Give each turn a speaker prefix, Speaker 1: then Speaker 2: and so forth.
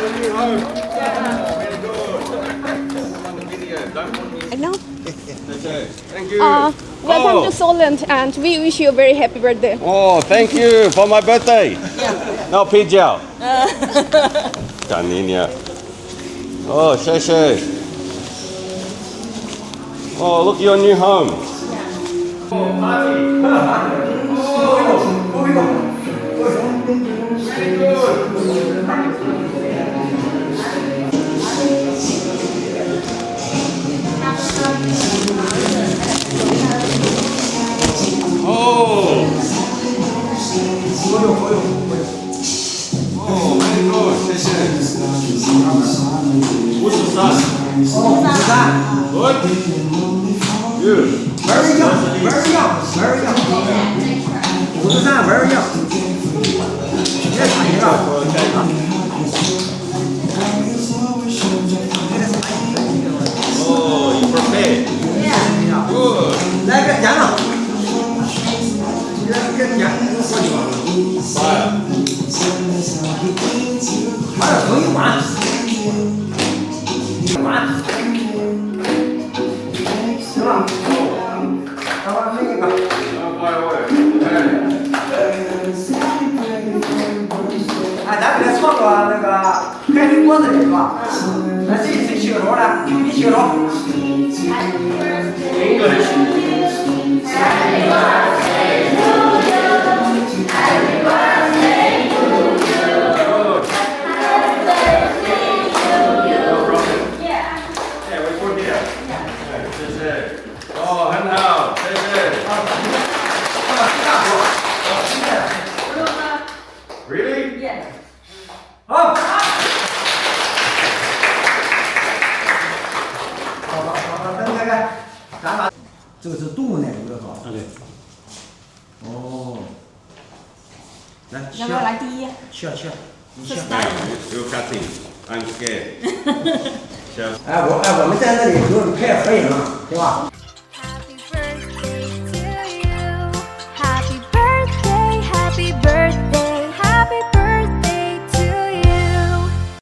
Speaker 1: I know.
Speaker 2: Thank you.
Speaker 1: Welcome to Sollant, and we wish you a very happy birthday.
Speaker 2: Oh, thank you for my birthday. No pizza. 干你娘！哦，谢谢。Oh, look your new home. Oh, party. Very good. Oh, very good. 谢谢。53. Good. You.
Speaker 3: Very young, very young, very young. 53 very young. 别打一个。
Speaker 2: Oh, you prepared. Good.
Speaker 3: 来个讲了。跟讲。
Speaker 2: Fire.
Speaker 3: 还有可以玩。玩。行了。咱们那个。
Speaker 2: Fire away.
Speaker 3: 哎，咱给他创个那个开心果子是吧？那谁起个头呢？你起个头。
Speaker 2: 哦，很好，谢谢。Really?
Speaker 1: Yes.
Speaker 3: 好。咱把这个是动物奶油的是吧？
Speaker 2: 对。
Speaker 3: 哦。来，
Speaker 1: 要不要来第一？
Speaker 3: 切，你切。
Speaker 2: You cutting? I'm scared.
Speaker 3: 哎，我们在这里有拍合影，对吧？